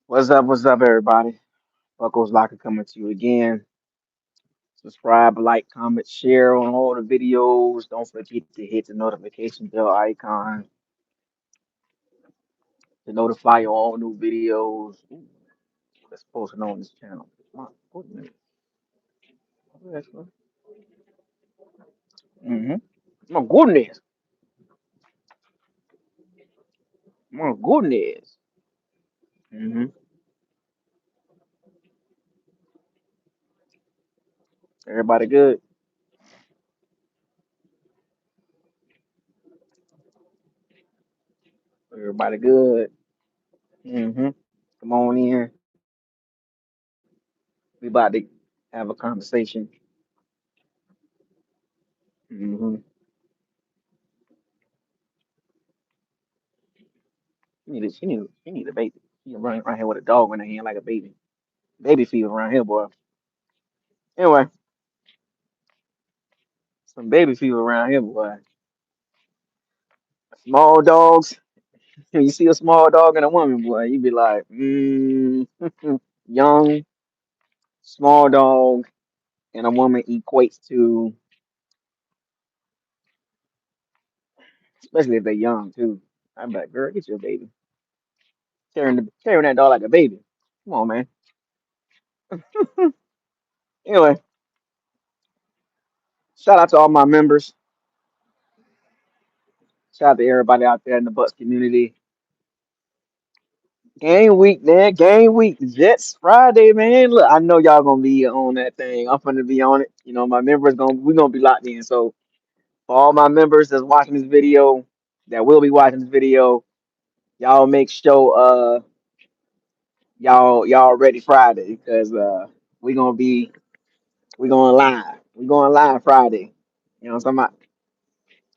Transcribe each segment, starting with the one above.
What's up, everybody? BucosLocker coming to you again. Subscribe, like, comment, share on all the videos. Don't forget to hit the notification bell icon to notify you all new videos. Ooh, that's posted on this channel. My goodness. Mm-hmm. My goodness. My goodness. Mm-hmm. Everybody good? Everybody good? Mm-hmm. Come on in. We about to have a conversation. Mm-hmm. She need a baby. She running around here with a dog in her hand like a baby. Baby fever around here, boy. Anyway, some baby fever around here, boy. Small dogs. You see a small dog and a woman, boy, you be like, young, small dog, and a woman equates to, especially if they're young too. I'm like, girl, get your baby. Carrying that dog like a baby. Come on, man. Anyway, shout out to all my members. Shout out to everybody out there in the Bucs community. Game week, man. Game week. Jets Friday, man. Look, I know y'all gonna be on that thing. I'm gonna be on it. You know, my members we gonna be locked in. So for all my members that's watching this video, that will be watching this video, y'all make sure y'all ready Friday because we gonna be we going live. We going live Friday. You know what I'm talking about?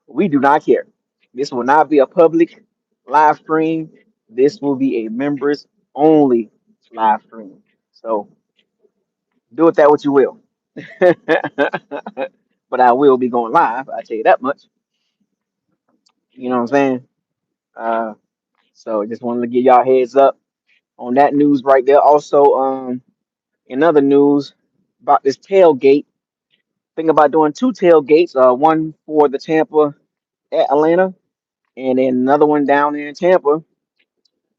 We do not care. This will not be a public live stream. This will be a members only live stream. So do with that what you will. But I will be going live. I tell you that much. You know what I'm saying? Uh, so just wanted to give y'all heads up on that news right there. Also, in other news about this tailgate, thinking about doing two tailgates. One for the Tampa at Atlanta, and then another one down there in Tampa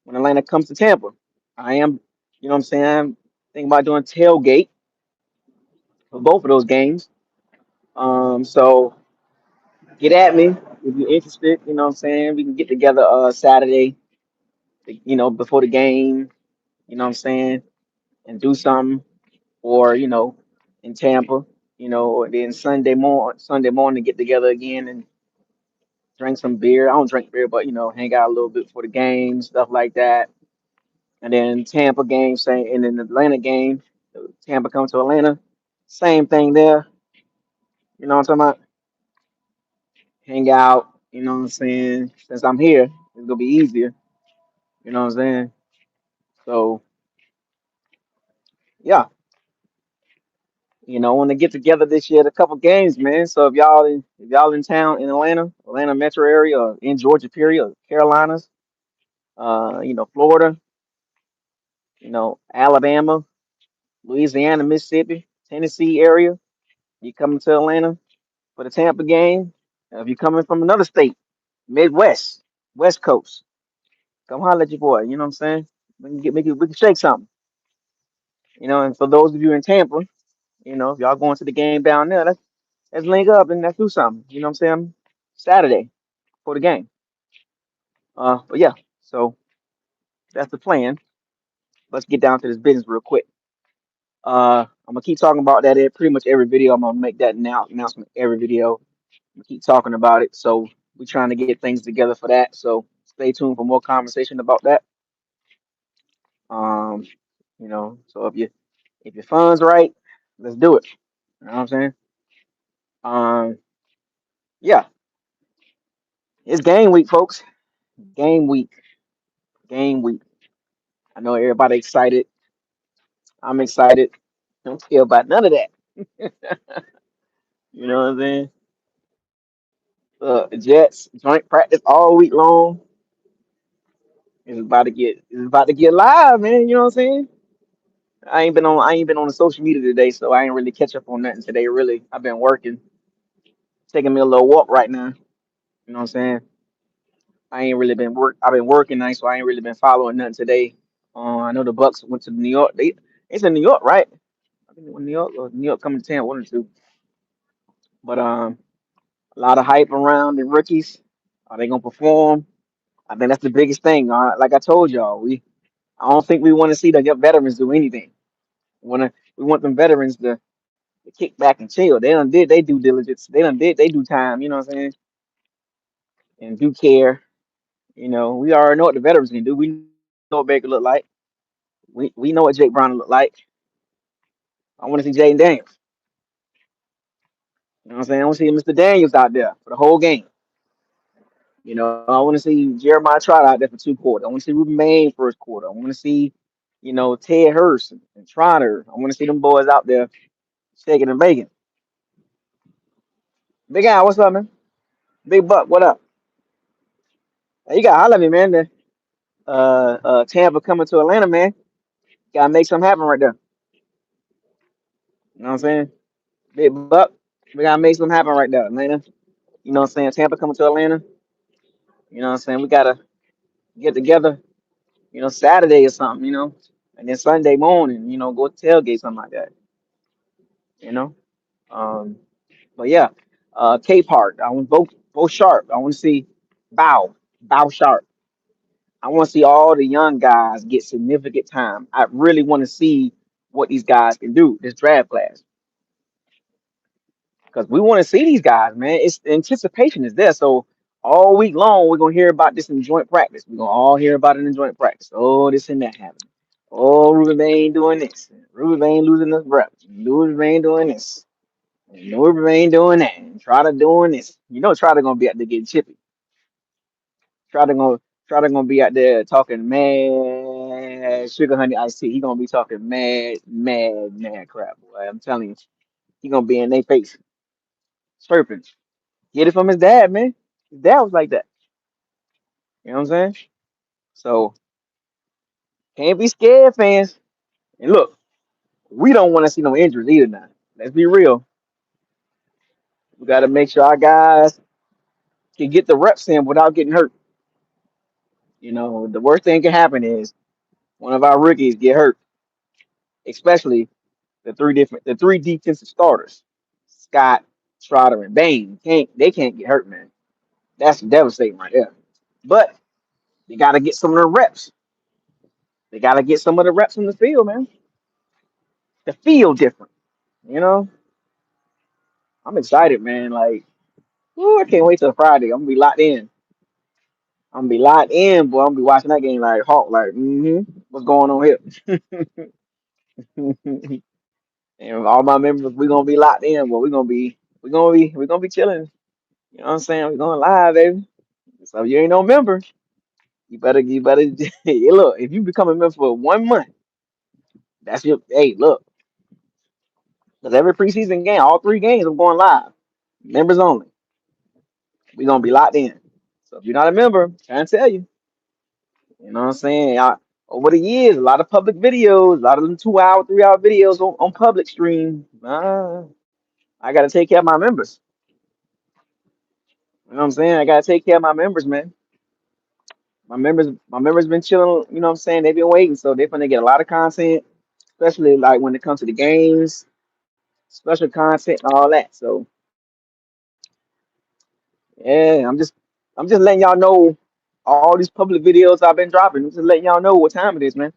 when Atlanta comes to Tampa. I am, you know what I'm saying? I'm thinking about doing tailgate for both of those games. So get at me if you're interested. You know what I'm saying? We can get together Saturday, before the game. You know what I'm saying? And do something, or in Tampa. Or then Sunday morning get together again and drink some beer. I don't drink beer, but hang out a little bit for the game, stuff like that. And then Tampa game, same, and then the Atlanta game. Tampa comes to Atlanta, same thing there. You know what I'm talking about? Hang out. You know what I'm saying? Since I'm here, it's gonna be easier. You know what I'm saying? So yeah, want to get together this year at a couple games, man. So if y'all in town in Atlanta metro area, or in Georgia period, or Carolinas, Florida, Alabama, Louisiana, Mississippi, Tennessee area, you coming to Atlanta for the Tampa game. If you're coming from another state, Midwest, West Coast, come holler at your boy. You know what I'm saying? We can shake something. And for those of you in Tampa, if y'all going to the game down there, let's link up and let's do something. You know what I'm saying? Saturday for the game. But yeah, so that's the plan. Let's get down to this business real quick. I'm gonna keep talking about that in pretty much every video. I'm gonna make that announcement every video. I'm gonna keep talking about it. So we're trying to get things together for that. So stay tuned for more conversation about that. Um, so if your funds right, let's do it. You know what I'm saying? Um, yeah, it's game week, folks. Game week. Game week. I know everybody excited. I'm excited. Don't care about none of that. You know what I'm saying? Jets joint practice all week long. It's about to get live, man. You know what I'm saying? I ain't been on the social media today, so I ain't really catch up on nothing today. Really, I've been working, taking me a little walk right now. You know what I'm saying? I ain't really been work. I've been working night, so I ain't really been following nothing today. I know the Bucks went to New York. It's in New York, right? I think it was New York or New York coming to town, one or two. But a lot of hype around the rookies. Are they gonna perform? I think that's the biggest thing. Like I told y'all, I don't think we want to see the veterans do anything. We want them veterans to kick back and chill. They done did they due diligence. They done did they do time. You know what I'm saying? And do care. We already know what the veterans can do. We know what Baker look like. We know what Jake Brown look like. I want to see Jaden Daniels. You know what I'm saying? I want to see Mr. Daniels out there for the whole game. I want to see Jeremiah Trotter out there for 2 quarters. I want to see Ruben Main first quarter. I want to see, Ted Hurst and Trotter. I want to see them boys out there shaking and baking. Big Al, what's up, man? Big Buck, what up? Hey, you got to holler at me, man. Tampa coming to Atlanta, man. Gotta make something happen right there. You know what I'm saying? Big Buck, we gotta make something happen right there, Atlanta. You know what I'm saying? Tampa coming to Atlanta. You know what I'm saying? We gotta get together, Saturday or something, and then Sunday morning, go tailgate something like that, you know. Um, but yeah, K Park. I want both sharp. I want to see Bow sharp. I want to see all the young guys get significant time. I really want to see what these guys can do this draft class because we want to see these guys, man. It's the anticipation is there. So all week long, we're gonna hear about this in joint practice. We're gonna all hear about it in joint practice. Oh, this and that happening. Oh, Ruben Bain doing this. Ruben Bain losing his breath. Ruben Bain doing this. And Ruben Bain doing that. And Trotter doing this. Trotter gonna be out there getting chippy. Trotter gonna Trotter gonna be out there talking mad sugar honey iced tea. He gonna be talking mad crap, boy. I'm telling you, he gonna be in their face, slurping. Get it from his dad, man. His dad was like that. You know what I'm saying? So can't be scared, fans. And look, we don't want to see no injuries either. Now, let's be real. We got to make sure our guys can get the reps in without getting hurt. The worst thing can happen is one of our rookies get hurt, especially the three defensive starters, Scott, Trotter, and Bain. They can't get hurt, man. That's devastating right there. But they got to get some of the reps. They got to get some of the reps in the field, man. The feel different. You know, I'm excited, man. Like, ooh, I can't wait till Friday. I'm gonna be locked in. I'm gonna be locked in, boy. I'm gonna be watching that game like hawk, like, what's going on here? And all my members, we're gonna be locked in, but we're gonna be chilling. You know what I'm saying? We're going live, baby. So if you ain't no member, you better hey, look, if you become a member for 1 month, that's your hey, look, because every preseason game, all 3 games, I'm going live. Members only. We're gonna be locked in. So if you're not a member, I'm trying to tell you. You know what I'm saying? Over the years, a lot of public videos, a lot of them 2 hour, 3 hour videos on public stream. I gotta take care of my members. You know what I'm saying? I gotta take care of my members, man. My members been chilling, you know what I'm saying? They've been waiting, so they're gonna get a lot of content, especially like when it comes to the games, special content and all that. So yeah, I'm just letting y'all know all these public videos I've been dropping. I'm just letting y'all know what time it is, man.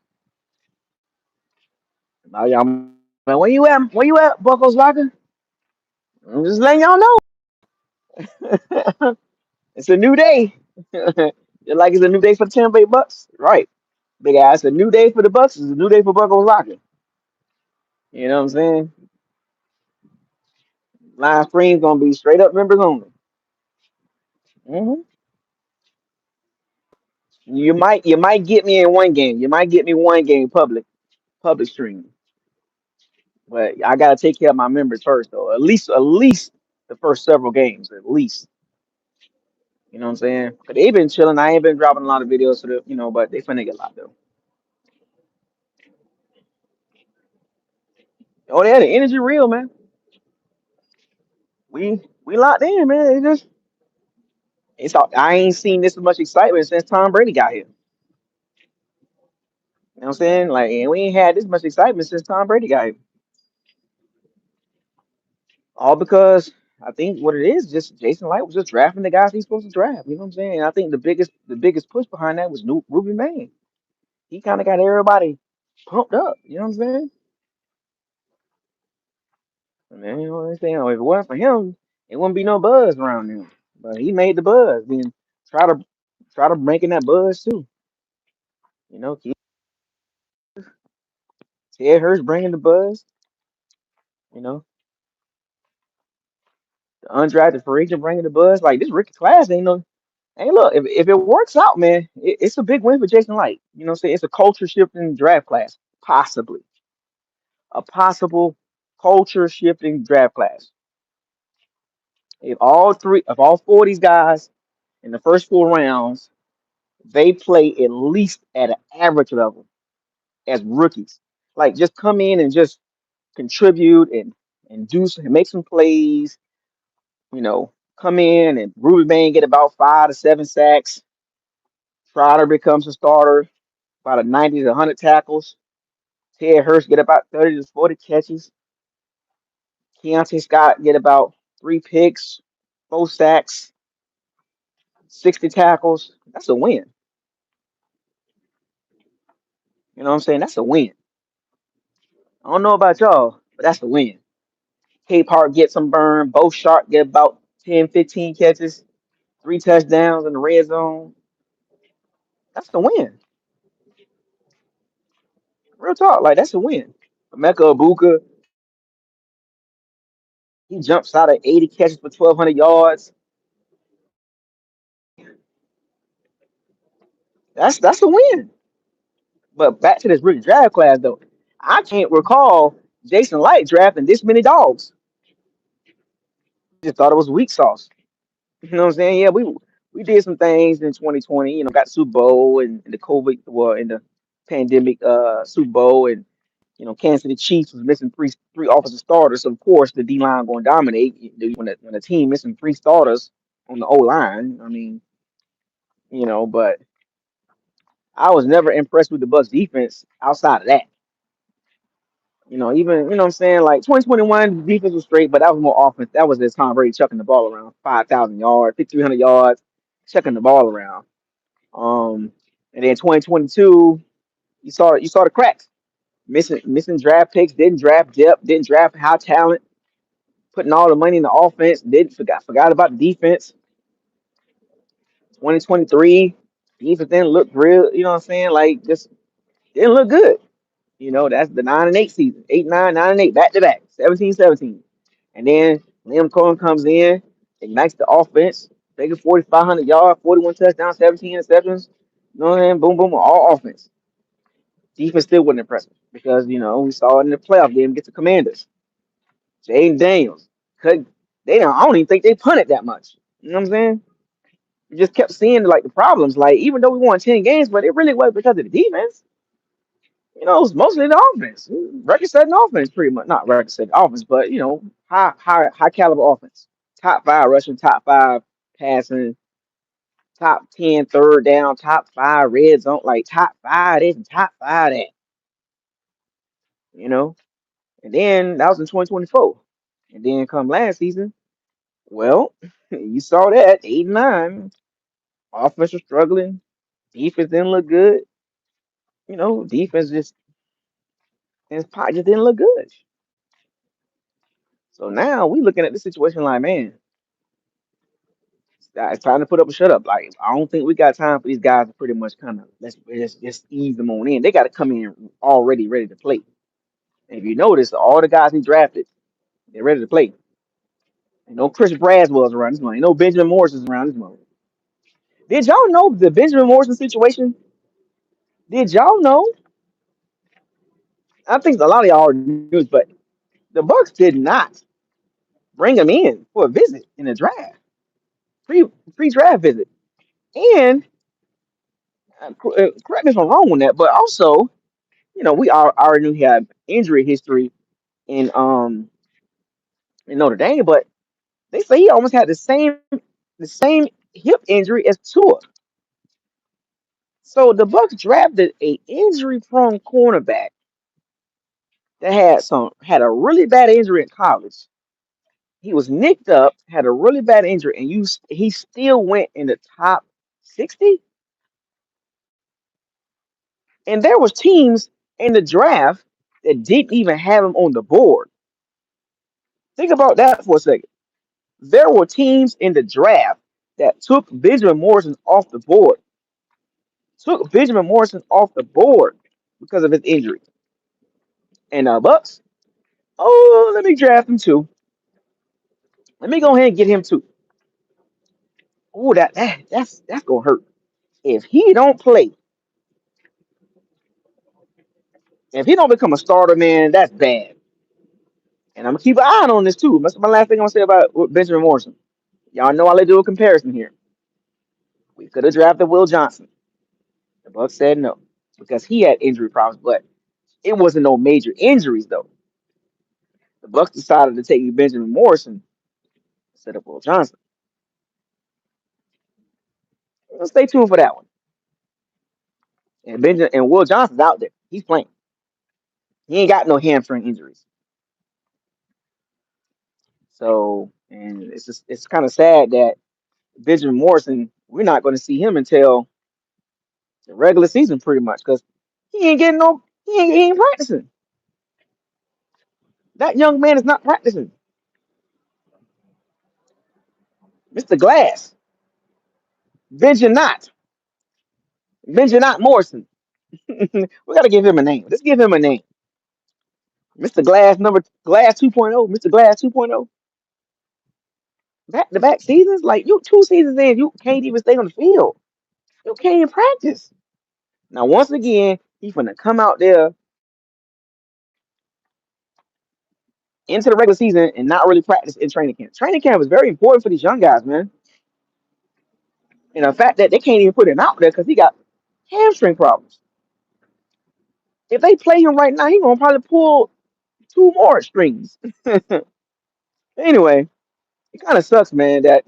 Now y'all man, where you at? Where you at, BucosLocker? I'm just letting y'all know. It's a new day. Just like it's a new day for the Tampa Bay Bucks. Right. Big ass. It's a new day for the Bucks. It's a new day for BucosLocker. You know what I'm saying? Live stream's gonna be straight up members only. hmm You might get me in one game. You might get me one game public stream. But I gotta take care of my members first though. At least the first several games, at least. You know what I'm saying? 'Cause they been chilling. I ain't been dropping a lot of videos to the, but they finna get locked up. Oh, yeah, the energy real, man. We locked in, man. I ain't seen this much excitement since Tom Brady got here. You know what I'm saying? Like, and we ain't had this much excitement since Tom Brady got here. All because I think what it is, just Jason Light was just drafting the guys he's supposed to draft. You know what I'm saying? And I think the biggest push behind that was New Ruby Man. He kind of got everybody pumped up. You know what I'm saying? And then, you know what I'm saying? If it wasn't for him, it wouldn't be no buzz around him. But he made the buzz. Then try to try to making that buzz too. Keep Ted Hurst bringing the buzz. You know, the undrafted free agent bringing the buzz. Like this rookie class ain't no. Hey, look, if it works out, man, it's a big win for Jason Light. You know what I'm saying? It's a culture shifting draft class, possibly. A possible culture shifting draft class. If all four of these guys in the first 4 rounds, they play at least at an average level as rookies. Like just come in and just contribute and make some plays, come in and Ruby Bain get about 5 to 7 sacks. Trotter becomes a starter, about a 90 to 100 tackles. Ted Hurst get about 30 to 40 catches. Keontae Scott get about 3 picks, 4 sacks, 60 tackles. That's a win. You know what I'm saying? That's a win. I don't know about y'all, but that's a win. Cape Hart get some burn. Bo Sharp get about 10, 15 catches, 3 touchdowns in the red zone. That's the win. Real talk, like that's a win. Emeka Ibuka, he jumps out of 80 catches for 1,200 yards. That's a win. But back to this rookie draft class though, I can't recall Jason Light drafting this many dogs. Just thought it was weak sauce. You know what I'm saying? Yeah, we did some things in 2020. Got Super Bowl and the COVID, well, in the pandemic, Super Bowl, and Kansas City Chiefs was missing three offensive starters. So of course, the D line going to dominate when a team missing 3 starters on the O line. I mean, but I was never impressed with the Bucs defense outside of that. Even what I'm saying, like 2021 defense was straight, but that was more offense. That was this Tom Brady chucking the ball around, 5,000 yards, 5,300 yards, chucking the ball around. Um, and then 2022, you saw the cracks, missing draft picks, didn't draft depth, didn't draft high talent, putting all the money in the offense, didn't forgot about the defense. 2023, defense didn't look real. You know what I'm saying? Like just didn't look good. That's the 9-8 season. 8-9, 9-8, back to back. 17-17. And then Liam Cohen comes in, ignites the offense, taking 4,500 yards, 41 touchdowns, 17 interceptions. You know what I'm saying? Boom, boom, all offense. Defense still wasn't impressive because, we saw it in the playoff game against the Commanders. Jaden Daniels. I don't even think they punted that much. You know what I'm saying? We just kept seeing like the problems. Like, even though we won 10 games, but it really was because of the defense. It was mostly the offense. Record setting offense, pretty much. Not record setting offense, but high caliber offense. Top 5 rushing, top 5 passing, top 10 third down, top 5 red zone, like top 5 this and top 5 that. You know? And then that was in 2024. And then come last season, well, you saw that 8-9. Offense was struggling. Defense didn't look good. Defense just didn't look good. So now we looking at the situation like, man, it's time to put up or shut up. Like, I don't think we got time for these guys to pretty much kind of let's just ease them on in. They got to come in already ready to play. And if you notice, all the guys he drafted, they're ready to play. And no Chris Braswell's around this month. No Benjamin Morrison's around this month. Did y'all know the Benjamin Morrison situation? Did y'all know? I think a lot of y'all knew, but the Bucs did not bring him in for a visit in the draft. pre pre draft visit. And correct me if I'm wrong on that, but also, we already knew he had injury history in Notre Dame, but they say he almost had the same hip injury as Tua. So the Bucs drafted a injury prone cornerback that had a really bad injury in college. He was nicked up, had a really bad injury, and he still went in the top 60. And there was teams in the draft that didn't even have him on the board. Think about that for a second. There were teams in the draft that took Benjamin Morrison off the board. Took Benjamin Morrison off the board because of his injury. And Bucks, oh, let me draft him too. Let me go ahead and get him too. Oh, that's gonna hurt. If he don't play, if he don't become a starter, man, that's bad. And I'm gonna keep an eye on this too. That's my last thing I'm gonna say about Benjamin Morrison. Y'all know I like to do a comparison here. We could have drafted Will Johnson. The Bucks said no because he had injury problems, but it wasn't no major injuries though. The Bucks decided to take Benjamin Morrison instead of Will Johnson. Well, stay tuned for that one. And Will Johnson's out there. He's playing. He ain't got no hamstring injuries. So, and it's kind of sad that Benjamin Morrison, we're not going to see him until the regular season, pretty much, because he ain't practicing. That young man is not practicing. Mr. Glass, Benjamin Benjamin Morrison. We got to give him a name. Let's give him a name. Mr. Glass 2.0, Mr. Glass 2.0. Back to back seasons, like you 2 seasons in, you can't even stay on the field. You can't even practice. Now, once again, he's gonna come out there into the regular season and not really practice in training camp. Training camp is very important for these young guys, man. And the fact that they can't even put him out there because he got hamstring problems. If they play him right now, he's gonna probably pull two more strings. Anyway, it kind of sucks, man. That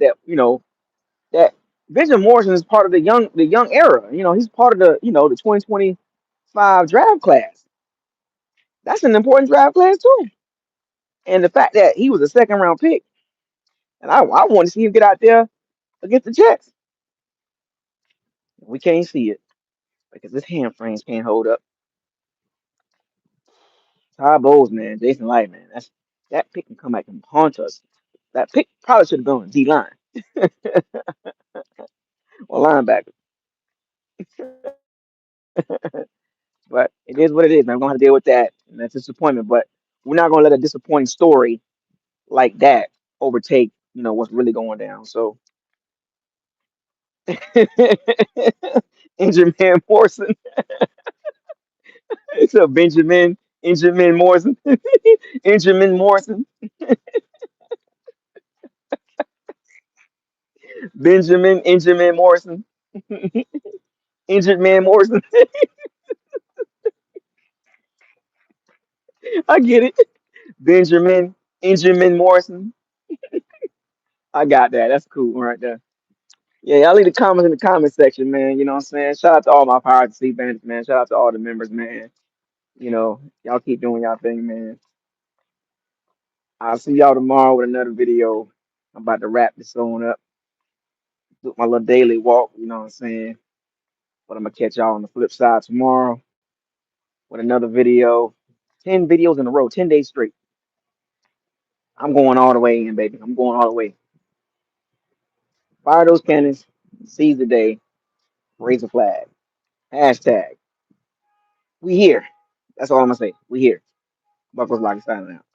Benjamin Morrison is part of the young era. He's part of the 2025 draft class. That's an important draft class too. And the fact that he was a second round pick, and I want to see him get out there against the Jets. We can't see it because his hamstrings can't hold up. Ty Bowles, man, Jason Light, man, that pick can come back and haunt us. That pick probably should have gone D line or linebacker, but it is what it is, man. We're gonna have to deal with that, and that's disappointment. But we're not gonna let a disappointing story like that overtake, what's really going down. So, Injured Man Morrison, it's a Benjamin Morrison, Benjamin Morrison, Benjamin Morrison, Injured Man Morrison. I get it. Benjamin Morrison. I got that. That's cool right there. Yeah, y'all leave the comments in the comment section, man. You know what I'm saying? Shout out to all my Power to Sleep fans, man. Shout out to all the members, man. Y'all keep doing y'all thing, man. I'll see y'all tomorrow with another video. I'm about to wrap this on up. Do my little daily walk, you know what I'm saying? But I'm gonna catch y'all on the flip side tomorrow with another video. 10 videos in a row, 10 days straight. I'm going all the way in, baby. I'm going all the way. Fire those cannons, seize the day, raise a flag. Hashtag. We here. That's all I'm gonna say. We here. BucosLocker signing out.